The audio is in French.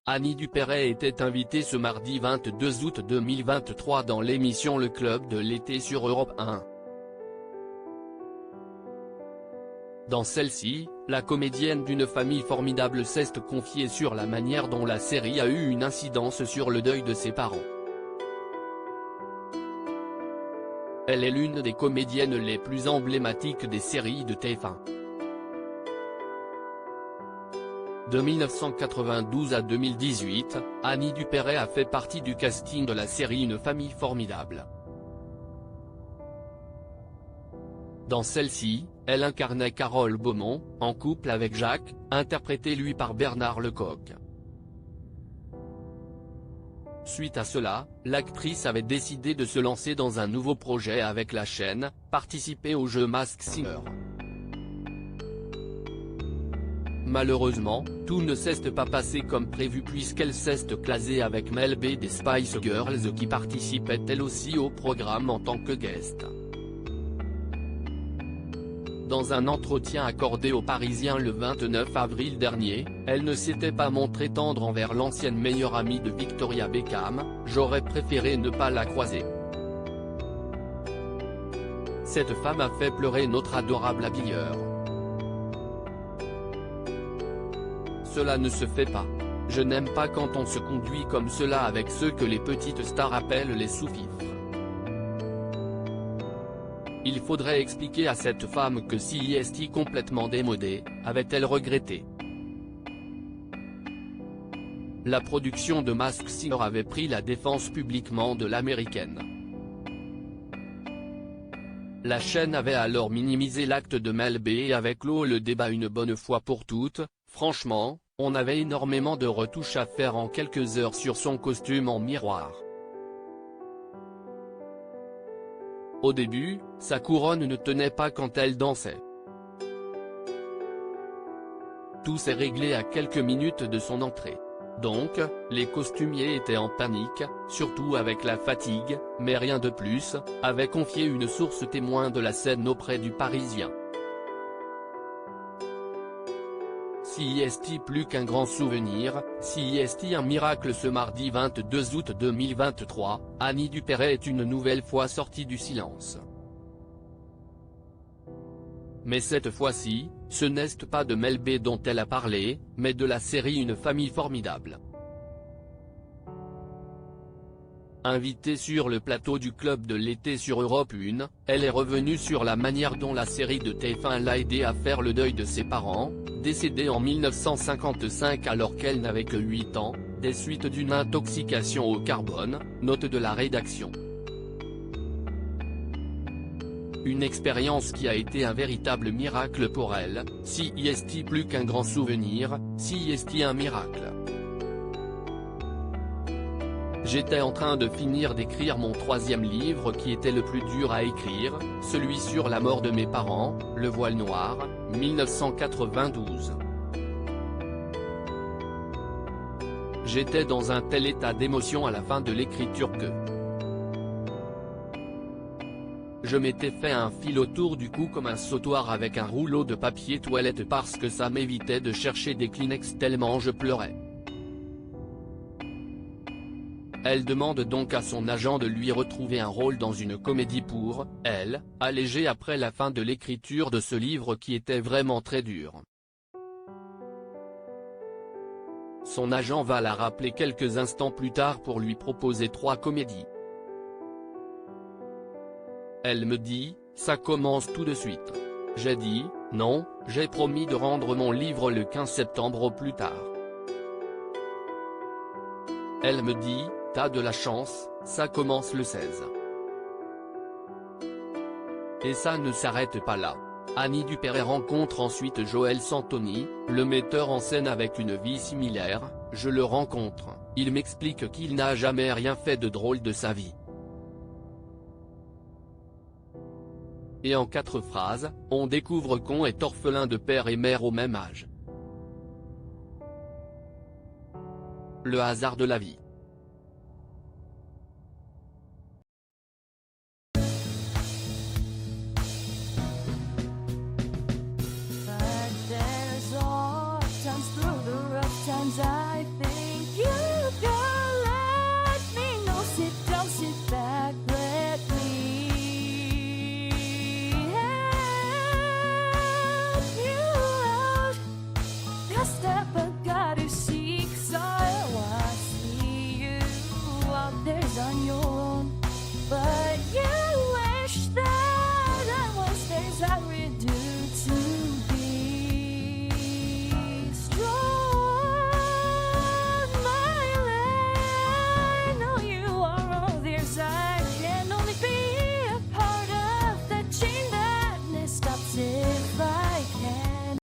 Annie Dupéret était invitée ce mardi 22 août 2023 dans l'émission Le Club de l'été sur Europe 1. Dans celle-ci, la comédienne d'une famille formidable s'est confiée sur la manière dont la série a eu une incidence sur le deuil de ses parents. Elle est l'une des comédiennes les plus emblématiques des séries de TF1. De 1992 à 2018, Annie Dupéret a fait partie du casting de la série Une famille formidable. Dans celle-ci, elle incarnait Carole Beaumont, en couple avec Jacques, interprété lui par Bernard Lecoq. Suite à cela, l'actrice avait décidé de se lancer dans un nouveau projet avec la chaîne, participer au jeu Masked Singer. Malheureusement, tout ne s'est pas passé comme prévu puisqu'elle s'est clasée avec Mel B des Spice Girls qui participait elle aussi au programme en tant que guest. Dans un entretien accordé aux Parisiens le 29 avril dernier, elle ne s'était pas montrée tendre envers l'ancienne meilleure amie de Victoria Beckham, « J'aurais préféré ne pas la croiser. Cette femme a fait pleurer notre adorable habilleur. Cela ne se fait pas. Je n'aime pas quand on se conduit comme cela avec ceux que les petites stars appellent les sous-fifres. Il faudrait expliquer à cette femme que si est complètement démodée, avait-elle regretté. La production de Masked Singer avait pris la défense publiquement de l'américaine. La chaîne avait alors minimisé l'acte de Mel B et avait clos le débat une bonne fois pour toutes. Franchement, on avait énormément de retouches à faire en quelques heures sur son costume en miroir. Au début, sa couronne ne tenait pas quand elle dansait. Tout s'est réglé à quelques minutes de son entrée. Donc, les costumiers étaient en panique, surtout avec la fatigue, mais rien de plus, avait confié une source témoin de la scène auprès du Parisien. Si est plus qu'un grand souvenir, si est un miracle. Ce mardi 22 août 2023, Annie Dupéret est une nouvelle fois sortie du silence. Mais cette fois-ci, ce n'est pas de Mel B dont elle a parlé, mais de la série Une famille formidable. Invitée sur le plateau du Club de l'été sur Europe 1, elle est revenue sur la manière dont la série de TF1 l'a aidée à faire le deuil de ses parents, décédés en 1955 alors qu'elle n'avait que 8 ans, des suites d'une intoxication au carbone, note de la rédaction. Une expérience qui a été un véritable miracle pour elle, si est plus qu'un grand souvenir, si est un miracle. J'étais en train de finir d'écrire mon 3e livre qui était le plus dur à écrire, celui sur la mort de mes parents, Le voile noir, 1992. J'étais dans un tel état d'émotion à la fin de l'écriture que je m'étais fait un fil autour du cou comme un sautoir avec un rouleau de papier toilette parce que ça m'évitait de chercher des Kleenex tellement je pleurais. Elle demande donc à son agent de lui retrouver un rôle dans une comédie pour, elle, alléger après la fin de l'écriture de ce livre qui était vraiment très dur. Son agent va la rappeler quelques instants plus tard pour lui proposer 3 comédies. Elle me dit, ça commence tout de suite. J'ai dit, non, j'ai promis de rendre mon livre le 15 septembre au plus tard. Elle me dit, t'as de la chance, ça commence le 16. Et ça ne s'arrête pas là. Annie Dupéret rencontre ensuite Joël Santoni, le metteur en scène avec une vie similaire. Je le rencontre, il m'explique qu'il n'a jamais rien fait de drôle de sa vie. Et en 4 phrases, on découvre qu'on est orphelin de père et mère au même âge. Le hasard de la vie. Sometimes I think you daño.